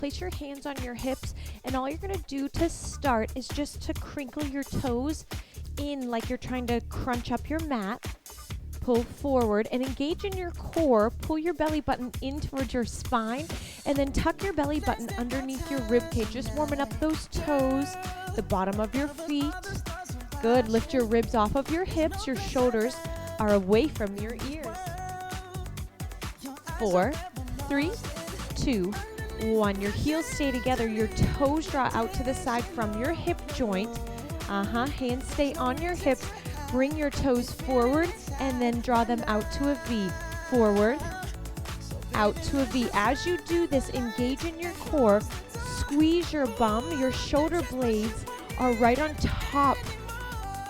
Place your hands on your hips, and all you're gonna do to start is just to crinkle your toes in like you're trying to crunch up your mat. Pull forward and engage in your core. Pull your belly button in towards your spine, and then tuck your belly button underneath your rib cage, just warming up those toes, the bottom of your feet. Good. Lift your ribs off of your hips. Your shoulders are away from your ears. 4, 3, 2, 1. Your heels stay together. Your toes draw out to the side from your hip joint. Hands stay on your hips. Bring your toes forward and then draw them out to a V. Forward, out to a V. As you do this, engage in your core. Squeeze your bum. Your shoulder blades are right on top,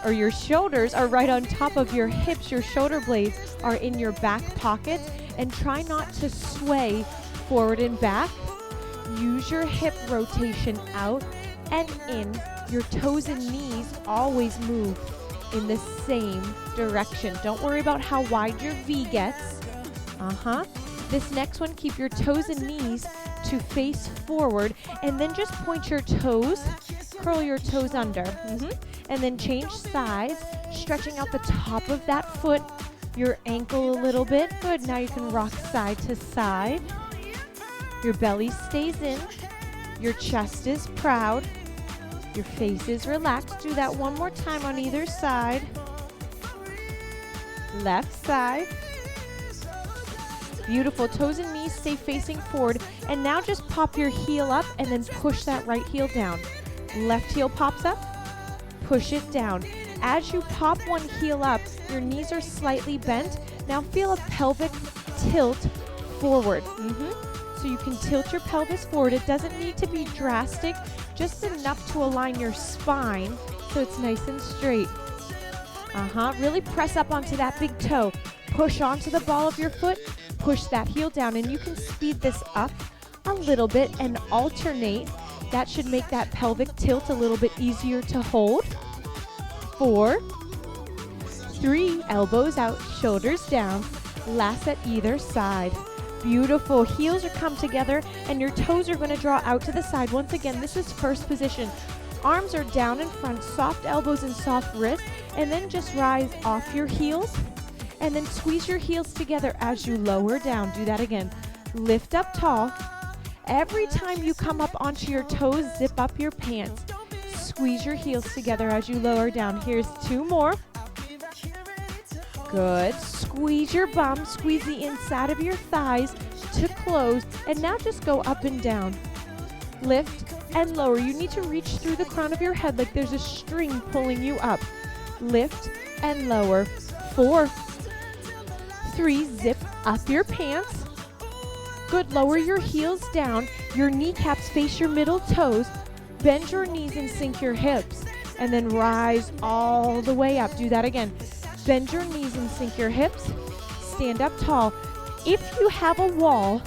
or your shoulders are right on top of your hips. Your shoulder blades are in your back pockets, and try not to sway forward and back. Use your hip rotation out and in. Your toes and knees always move in the same direction. Don't worry about how wide your V gets. This next one, keep your toes and knees to face forward, and then just point your toes, curl your toes under, and then change sides, stretching out the top of that foot, your ankle a little bit. Good. Now you can rock side to side. Your belly stays in. Your chest is proud. Your face is relaxed. Do that one more time on either side. Left side. Beautiful. Toes and knees stay facing forward. And now just pop your heel up and then push that right heel down. Left heel pops up. Push it down. As you pop one heel up, your knees are slightly bent. Now feel a pelvic tilt forward. So you can tilt your pelvis forward. It doesn't need to be drastic, just enough to align your spine so it's nice and straight. Really press up onto that big toe. Push onto the ball of your foot. Push that heel down, and you can speed this up a little bit and alternate. That should make that pelvic tilt a little bit easier to hold. 4, 3, elbows out, shoulders down. Last at either side. Beautiful. Heels are come together and your toes are going to draw out to the side. Once again, this is first position. Arms are down in front, soft elbows and soft wrists, and then just rise off your heels and then squeeze your heels together as you lower down. Do that again. Lift up tall. Every time you come up onto your toes, zip up your pants. Squeeze your heels together as you lower down. Here's 2 more. Good. Squeeze your bum, squeeze the inside of your thighs to close, and now just go up and down. Lift and lower. You need to reach through the crown of your head like there's a string pulling you up. Lift and lower. 4, 3, zip up your pants. Good. Lower your heels down. Your kneecaps face your middle toes. Bend your knees and sink your hips, and then rise all the way up. Do that again. Bend your knees and sink your hips. Stand up tall. If you have a wall,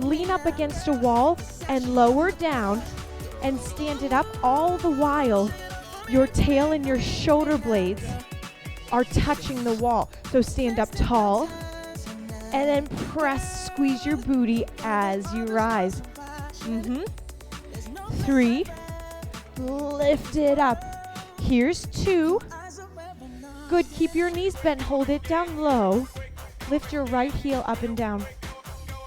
lean up against a wall and lower down and stand it up, all the while your tail and your shoulder blades are touching the wall. So stand up tall and then press, squeeze your booty as you rise. 3, lift it up. Here's 2. Good. Keep your knees bent. Hold it down low. Lift your right heel up and down.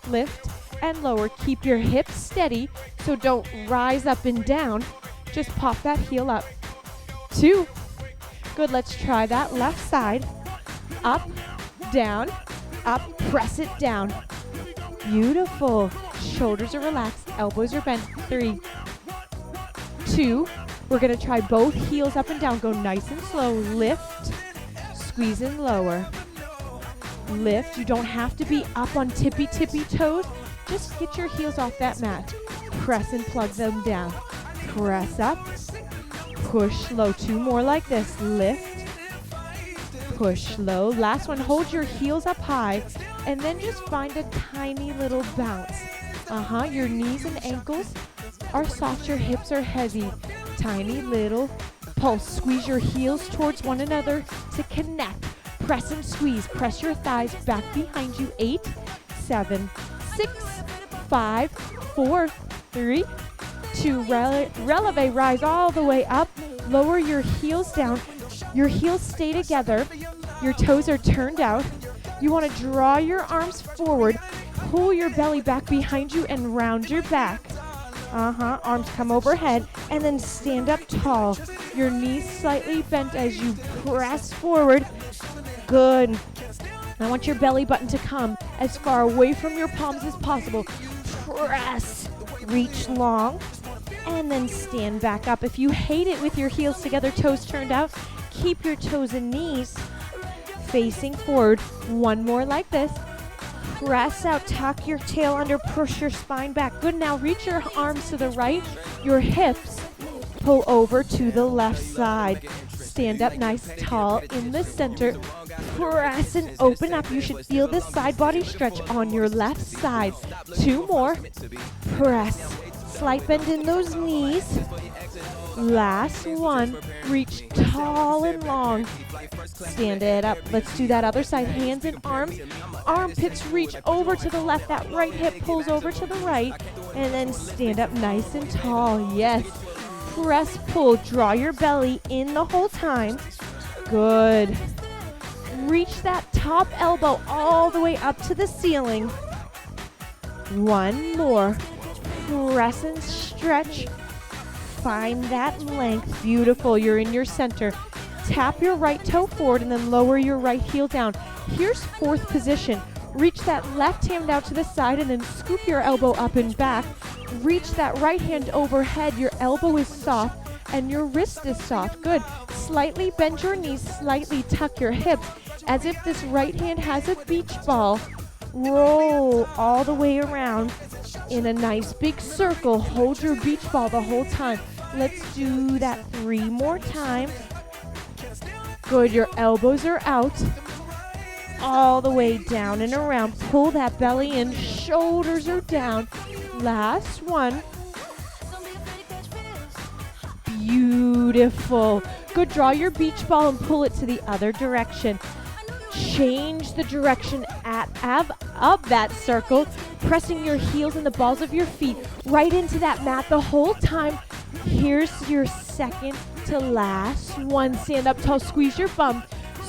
Lift and lower. Keep your hips steady, so don't rise up and down. Just pop that heel up. 2. Good. Let's try that. Left side. Up, down, up. Press it down. Beautiful. Shoulders are relaxed. Elbows are bent. 3, 2. We're going to try both heels up and down. Go nice and slow. Lift. Squeeze and lower. Lift. You don't have to be up on tippy toes. Just get your heels off that mat. Press and plug them down. Press up. Push low. 2 more like this. Lift. Push low. Last one. Hold your heels up high and then just find a tiny little bounce. Your knees and ankles are soft. Your hips are heavy. Tiny little pulse. Squeeze your heels towards one another to connect. Press and squeeze. Press your thighs back behind you. 8, 7, 6, 5, 4, 3, 2, releve, rise all the way up. Lower your heels down. Your heels stay together. Your toes are turned out. You want to draw your arms forward, pull your belly back behind you and round your back. Arms come overhead and then stand up tall. Your knees slightly bent as you press forward. Good. I want your belly button to come as far away from your palms as possible. Press, reach long, and then stand back up. If you hate it with your heels together, toes turned out, keep your toes and knees facing forward. One more like this. Press out, tuck your tail under, push your spine back. Good, now reach your arms to the right, your hips pull over to the left side. Stand up nice, tall in the center. Press and open up. You should feel this side body stretch on your left side. 2 more. Press. Slight bend in those knees. Last one. Reach tall and long. Stand it up. Let's do that other side. Hands and arms. Armpits reach over to the left. That right hip pulls over to the right. And then stand up nice and tall. Yes. Press, pull. Draw your belly in the whole time. Good. Reach that top elbow all the way up to the ceiling. One more. Press and stretch. Find that length. Beautiful. You're in your center. Tap your right toe forward and then lower your right heel down. Here's 4th position. Reach that left hand out to the side and then scoop your elbow up and back. Reach that right hand overhead. Your elbow is soft and your wrist is soft. Good. Slightly bend your knees, slightly tuck your hips as if this right hand has a beach ball. Roll all the way around in a nice big circle. Hold your beach ball the whole time. Let's do that 3 more times. Good. Your elbows are out. All the way down and around. Pull that belly in. Shoulders are down. Last one. Beautiful. Good. Draw your beach ball and pull it to the other direction. Change the direction of that circle, pressing your heels and the balls of your feet right into that mat the whole time. Here's your second to last one. Stand up tall. Squeeze your bum.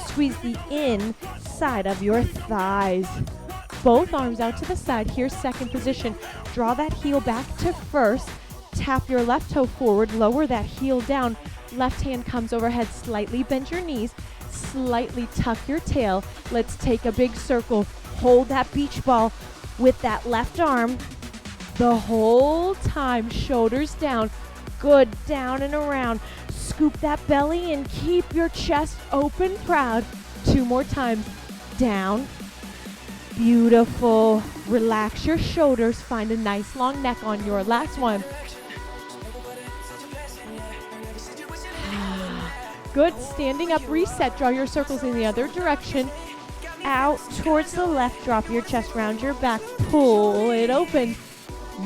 Squeeze the inside of your thighs. Both arms out to the side. Here's 2nd position. Draw that heel back to first. Tap your left toe forward. Lower that heel down. Left hand comes overhead. Slightly bend your knees. Slightly tuck your tail. Let's take a big circle. Hold that beach ball with that left arm the whole time. Shoulders down. Good. Down and around. Scoop that belly in. Keep your chest open, proud. 2 more times. Down. Beautiful. Relax your shoulders. Find a nice long neck on your last one. Good. Standing up, reset. Draw your circles in the other direction. Out towards the left. Drop your chest, round your back. Pull it open.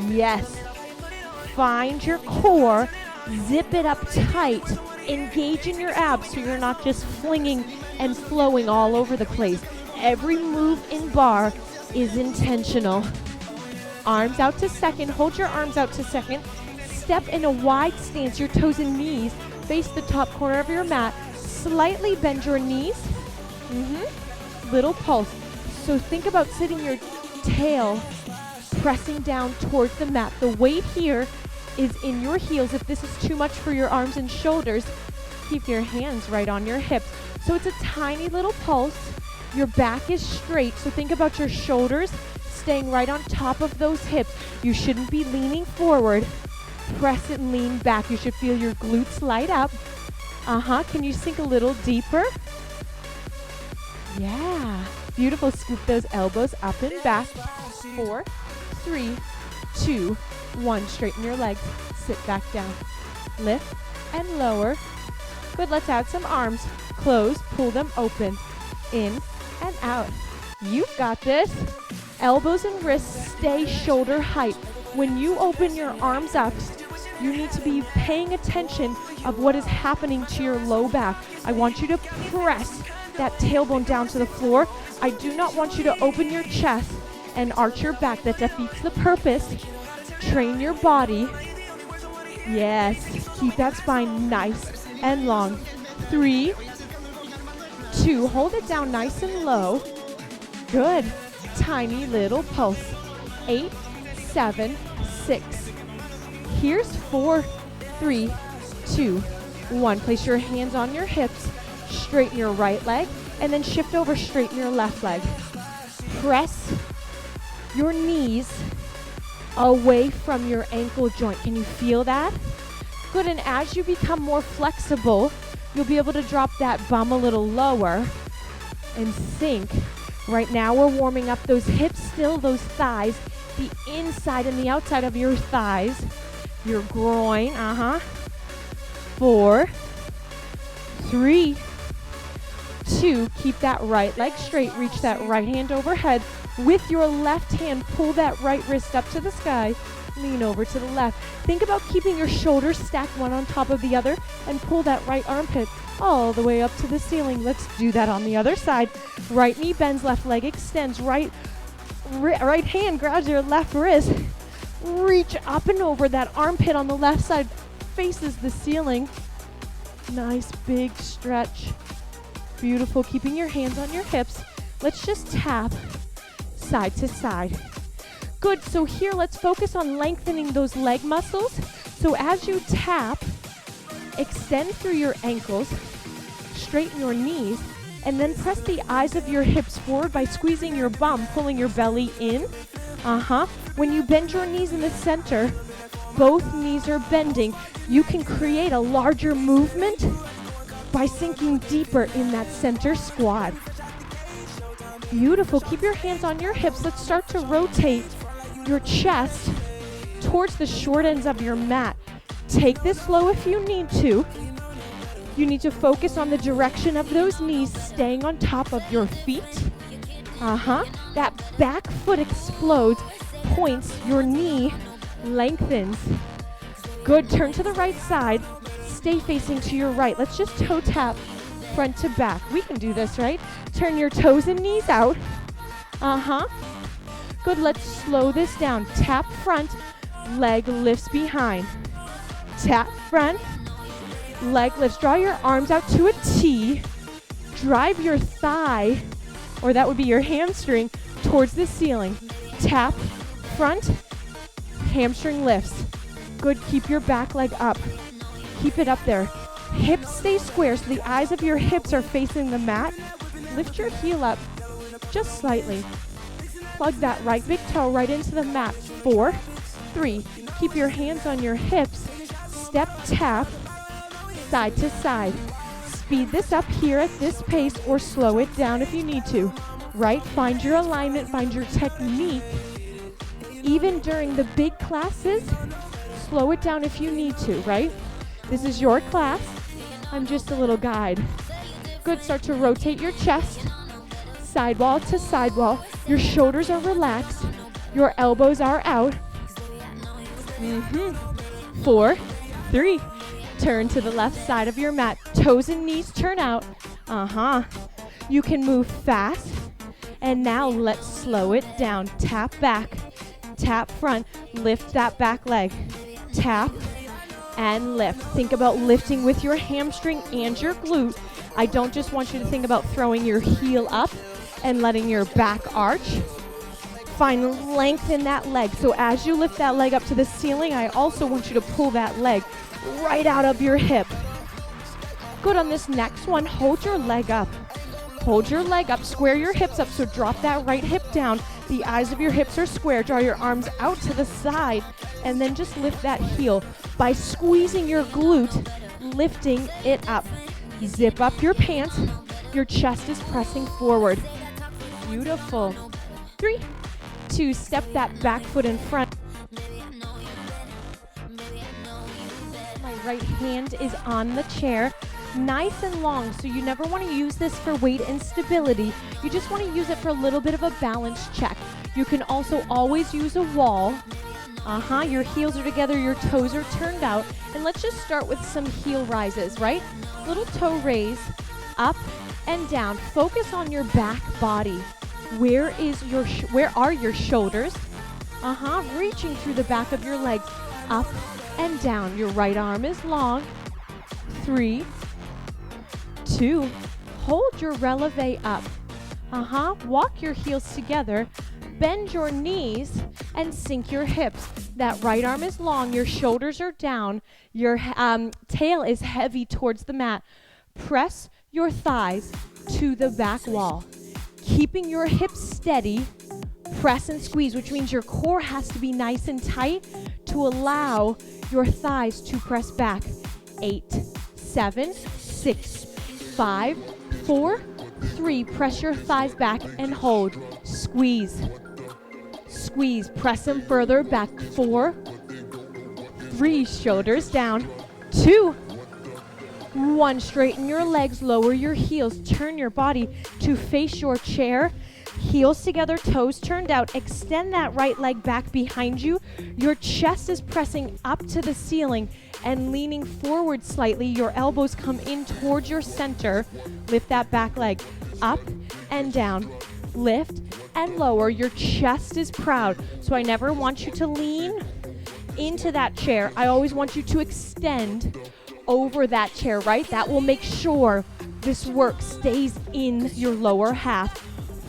Yes. Find your core. Zip it up tight. Engage in your abs so you're not just flinging and flowing all over the place. Every move in bar is intentional. Arms out to second. Hold your arms out to second. Step in a wide stance. Your toes and knees face the top corner of your mat. Slightly bend your knees. Little pulse. So think about sitting your tail pressing down towards the mat. The weight here is in your heels. If this is too much for your arms and shoulders, keep your hands right on your hips. So it's a tiny little pulse. Your back is straight. So think about your shoulders staying right on top of those hips. You shouldn't be leaning forward. Press and lean back. You should feel your glutes light up. Can you sink a little deeper? Yeah. Beautiful. Scoop those elbows up and back. 4, 3, 2, 1. Straighten your legs. Sit back down. Lift and lower. Good. Let's add some arms. Close. Pull them open. In and out. You've got this. Elbows and wrists stay shoulder height. When you open your arms up, you need to be paying attention of what is happening to your low back. I want you to press that tailbone down to the floor. I do not want you to open your chest and arch your back. That defeats the purpose. Train your body. Yes, keep that spine nice and long. 3, 2, hold it down nice and low. Good. Tiny little pulse. 8, 7, 6. Here's 4, 3, 2, 1. Place your hands on your hips. Straighten your right leg and then shift over, straighten your left leg. Press your knees away from your ankle joint. Can you feel that? Good, and as you become more flexible, you'll be able to drop that bum a little lower and sink. Right now we're warming up those hips, still those thighs, the inside and the outside of your thighs, your groin, 4, 3, 2, keep that right leg straight, reach that right hand overhead. With your left hand, pull that right wrist up to the sky, lean over to the left. Think about keeping your shoulders stacked one on top of the other and pull that right armpit all the way up to the ceiling. Let's do that on the other side. Right knee bends, left leg extends, right hand grabs your left wrist. Reach up and over, that armpit on the left side faces the ceiling. Nice big stretch. Beautiful, keeping your hands on your hips. Let's just tap side to side. Good, so here let's focus on lengthening those leg muscles. So as you tap, extend through your ankles, straighten your knees, and then press the eyes of your hips forward by squeezing your bum, pulling your belly in. When you bend your knees in the center, both knees are bending. You can create a larger movement by sinking deeper in that center squat. Beautiful. Keep your hands on your hips. Let's start to rotate your chest towards the short ends of your mat. Take this slow if you need to. You need to focus on the direction of those knees, staying on top of your feet. That back foot explodes, points, your knee lengthens. Good. Turn to the right side. Stay facing to your right. Let's just toe tap front to back. We can do this, right? Turn your toes and knees out. Good. Let's slow this down. Tap front, leg lifts behind. Tap front, leg lifts. Draw your arms out to a T. Drive your thigh, or that would be your hamstring, towards the ceiling. Tap front, hamstring lifts. Good. Keep your back leg up. Keep it up there. Hips stay square, so the eyes of your hips are facing the mat. Lift your heel up just slightly. Plug that right big toe right into the mat. 4, 3. Keep your hands on your hips. Step tap, side to side. Speed this up here at this pace or slow it down if you need to. Right? Find your alignment, find your technique. Even during the big classes, slow it down if you need to, right? This is your class. I'm just a little guide. Good. Start to rotate your chest, sidewall to sidewall. Your shoulders are relaxed. Your elbows are out. 4, 3. Turn to the left side of your mat. Toes and knees turn out. You can move fast. And now let's slow it down. Tap back, tap front, lift that back leg. Tap and lift. Think about lifting with your hamstring and your glute. I don't just want you to think about throwing your heel up and letting your back arch. Find length in that leg. So as you lift that leg up to the ceiling, I also want you to pull that leg right out of your hip. Good. On this next one, hold your leg up. Hold your leg up, square your hips up, so drop that right hip down. The eyes of your hips are square. Draw your arms out to the side, and then just lift that heel by squeezing your glute, lifting it up. Zip up your pants. Your chest is pressing forward. Beautiful. 3, 2, step that back foot in front. My right hand is on the chair. Nice and long, so you never want to use this for weight and stability. You just want to use it for a little bit of a balance check. You can also always use a wall. Your heels are together, your toes are turned out. And let's just start with some heel rises, right? Little toe raise, up and down. Focus on your back body. Where are your shoulders? Reaching through the back of your legs, up and down. Your right arm is long. 3, 2, hold your releve up. Walk your heels together, bend your knees, and sink your hips. That right arm is long, your shoulders are down, your tail is heavy towards the mat. Press your thighs to the back wall. Keeping your hips steady, press and squeeze, which means your core has to be nice and tight to allow your thighs to press back. 8, 7, 6, 5, 4, 3. Press your thighs back and hold. Squeeze. Squeeze. Press them further back. 4, 3. Shoulders down. 2, 1. Straighten your legs. Lower your heels. Turn your body to face your chair. Heels together, toes turned out. Extend that right leg back behind you. Your chest is pressing up to the ceiling and leaning forward slightly. Your elbows come in towards your center. Lift that back leg up and down. Lift and lower. Your chest is proud. So I never want you to lean into that chair. I always want you to extend over that chair, right? That will make sure this work stays in your lower half.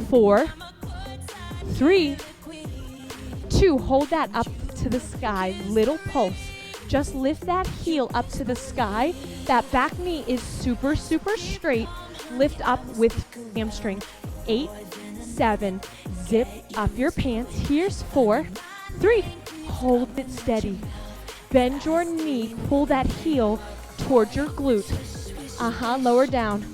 4, 3, 2. Hold that up to the sky. Little pulse. Just lift that heel up to the sky. That back knee is super, super straight. Lift up with hamstring. 8, 7. Zip up your pants. Here's 4, 3. Hold it steady. Bend your knee. Pull that heel towards your glute. Lower down.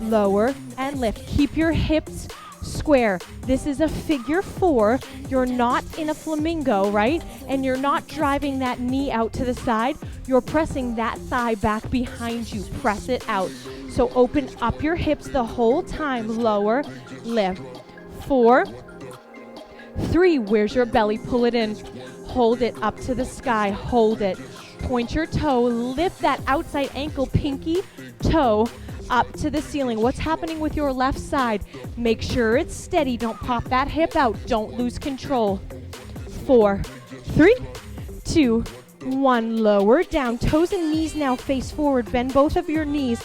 Lower and lift. Keep your hips square. This is a figure 4. You're not in a flamingo, right? And you're not driving that knee out to the side. You're pressing that thigh back behind you. Press it out. So open up your hips the whole time. Lower, lift. 4, 3. Where's your belly? Pull it in. Hold it up to the sky. Hold it. Point your toe. Lift that outside ankle, pinky toe, up to the ceiling. What's happening with your left side? Make sure it's steady. Don't pop that hip out. Don't lose control. 4, 3, 2, 1. Lower down. Toes and knees now face forward. Bend both of your knees.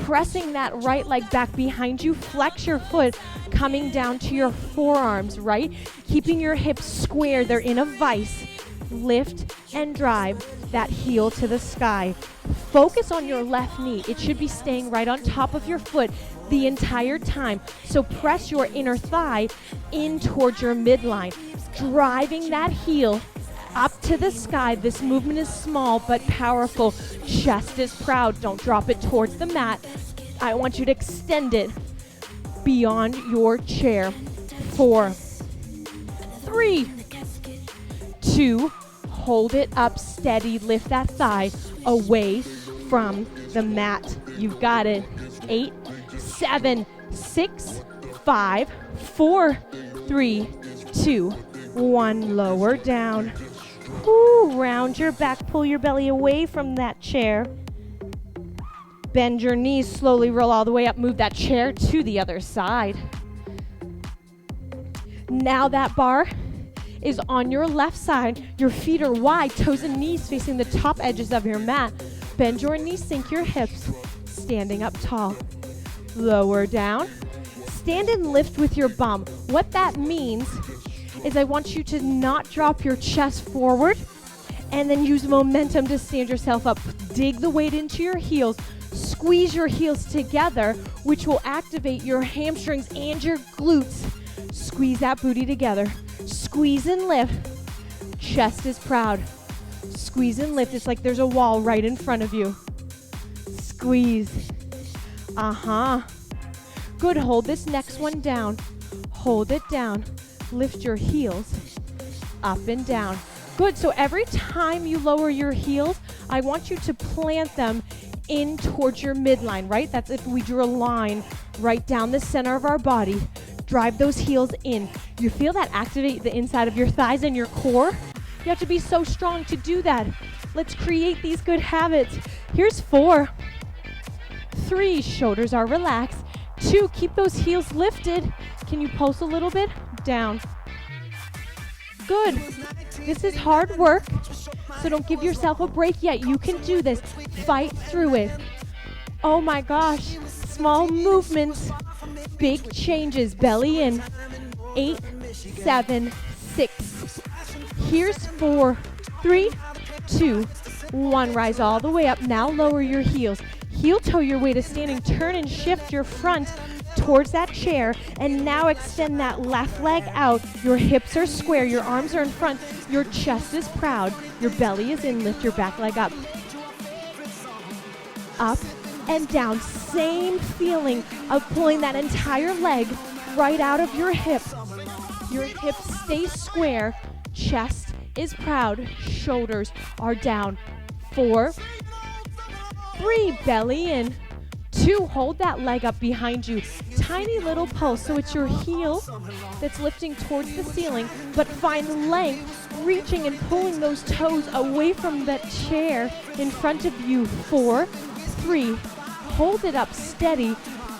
Pressing that right leg back behind you. Flex your foot, coming down to your forearms, right? Keeping your hips square. They're in a vise. Lift and drive that heel to the sky. Focus on your left knee. It should be staying right on top of your foot the entire time. So press your inner thigh in towards your midline, driving that heel up to the sky. This movement is small but powerful. Chest is proud. Don't drop it towards the mat. I want you to extend it beyond your chair. 4, 3, 2, hold it up steady. Lift that thigh away from the mat. You've got it. 8, 7, 6, 5, 4, 3, 2, 1. Lower down. Whoo, round your back. Pull your belly away from that chair. Bend your knees. Slowly roll all the way up. Move that chair to the other side. Now that bar is on your left side. Your feet are wide, toes and knees facing the top edges of your mat. Bend your knees, sink your hips, standing up tall. Lower down. Stand and lift with your bum. What that means is I want you to not drop your chest forward and then use momentum to stand yourself up. Dig the weight into your heels. Squeeze your heels together, which will activate your hamstrings and your glutes. Squeeze that booty together. Squeeze and lift. Chest is proud. Squeeze and lift. It's like there's a wall right in front of you. Squeeze. Good. Hold this next one down. Hold it down. Lift your heels up and down. Good. So every time you lower your heels, I want you to plant them in towards your midline, right? That's if we drew a line right down the center of our body. Drive those heels in. You feel that activate the inside of your thighs and your core? You have to be so strong to do that. Let's create these good habits. Here's 4, 3, shoulders are relaxed. 2, keep those heels lifted. Can you pulse a little bit? Down. Good. This is hard work, so don't give yourself a break yet. You can do this. Fight through it. Oh my gosh. Small movements, big changes. Belly in. 8, 7, 6. Here's 4, 3, 2, 1. Rise all the way up. Now lower your heels. Heel toe your way to standing. Turn and shift your front towards that chair, and now extend that left leg out. Your hips are square, your arms are in front, your chest is proud, your belly is in. Lift your back leg up. Up and down. Same feeling of pulling that entire leg right out of your hip. Your hips stay square, chest is proud, shoulders are down. 4, 3, belly in. 2, hold that leg up behind you. Tiny little pulse, so it's your heel that's lifting towards the ceiling, but find length, reaching and pulling those toes away from that chair in front of you. 4, 3, hold it up steady.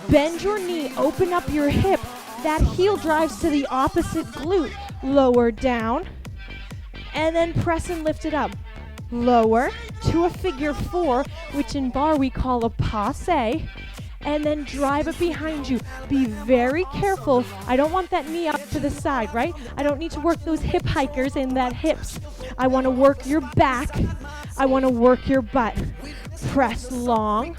Bend your knee, open up your hip. That heel drives to the opposite glute. Lower down, and then press and lift it up. Lower to a figure 4, which in bar we call a passe, and then drive it behind you. Be very careful. I don't want that knee up to the side, right? I don't need to work those hip hikers in that hips. I want to work your back. I want to work your butt. Press long.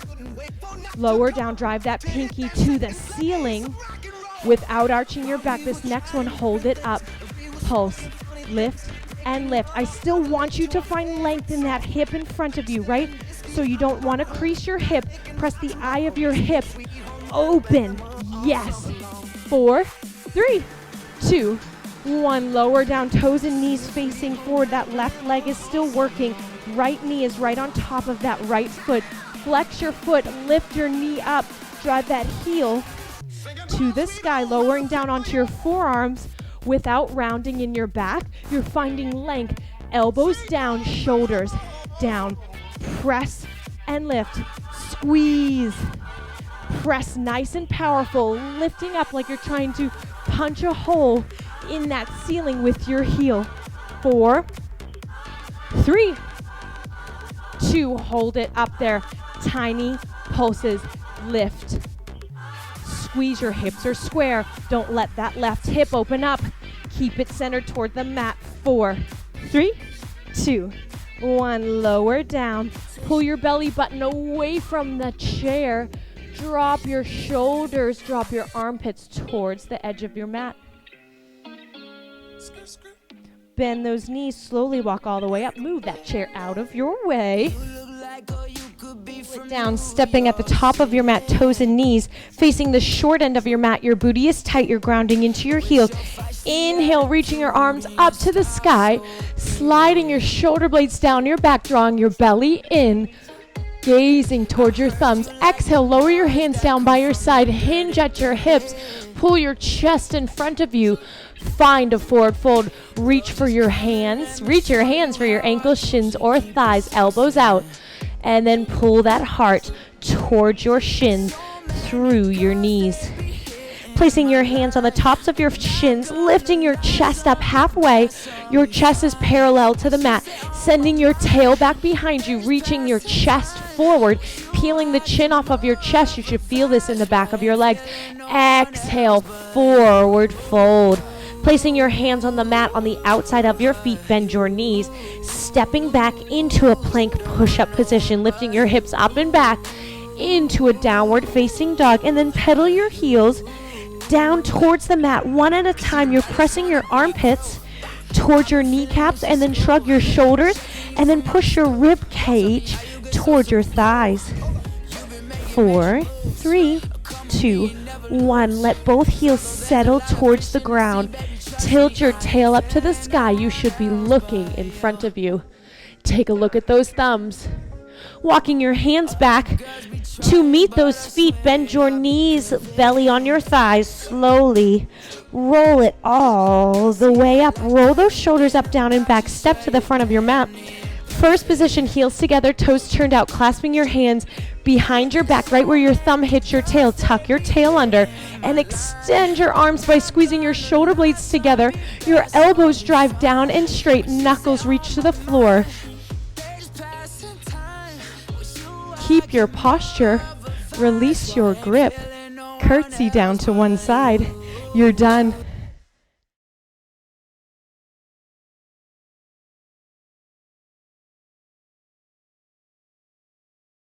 Lower down, drive that pinky to the ceiling without arching your back. This next one, hold it up. Pulse, lift, and lift. I still want you to find length in that hip in front of you, right? So you don't want to crease your hip. Press the eye of your hip open. Yes. 4, 3, 2, 1. Lower down, toes and knees facing forward. That left leg is still working. Right knee is right on top of that right foot. Flex your foot, lift your knee up. Drive that heel to the sky, lowering down onto your forearms. Without rounding in your back, you're finding length. Elbows down, shoulders down. Press and lift. Squeeze. Press nice and powerful, lifting up like you're trying to punch a hole in that ceiling with your heel. 4, 3, 2, hold it up there. Tiny pulses. Lift. Squeeze, your hips are square. Don't let that left hip open up. Keep it centered toward the mat. 4, 3, 2, 1. Lower down. Pull your belly button away from the chair. Drop your shoulders. Drop your armpits towards the edge of your mat. Bend those knees. Slowly walk all the way up. Move that chair out of your way. Sit down, stepping at the top of your mat, toes and knees, facing the short end of your mat. Your booty is tight. You're grounding into your heels. Inhale, reaching your arms up to the sky, sliding your shoulder blades down your back, drawing your belly in, gazing towards your thumbs. Exhale, lower your hands down by your side, hinge at your hips, pull your chest in front of you. Find a forward fold. Reach for your hands. Reach your hands for your ankles, shins, or thighs, elbows out. And then pull that heart towards your shins through your knees. Placing your hands on the tops of your shins, lifting your chest up halfway. Your chest is parallel to the mat. Sending your tail back behind you, reaching your chest forward, peeling the chin off of your chest. You should feel this in the back of your legs. Exhale, forward fold. Placing your hands on the mat on the outside of your feet, bend your knees, stepping back into a plank push-up position, lifting your hips up and back into a downward facing dog, and then pedal your heels down towards the mat. One at a time, you're pressing your armpits towards your kneecaps, and then shrug your shoulders, and then push your rib cage towards your thighs. 4, 3, 2, 1. Let both heels settle towards the ground. Tilt your tail up to the sky. You should be looking in front of you. Take a look at those thumbs. Walking your hands back to meet those feet. Bend your knees, belly on your thighs. Slowly roll it all the way up. Roll those shoulders up, down, and back. Step to the front of your mat. First position, heels together, toes turned out, clasping your hands behind your back, right where your thumb hits your tail. Tuck your tail under and extend your arms by squeezing your shoulder blades together. Your elbows drive down and straight, knuckles reach to the floor. Keep your posture, release your grip, curtsy down to one side. You're done.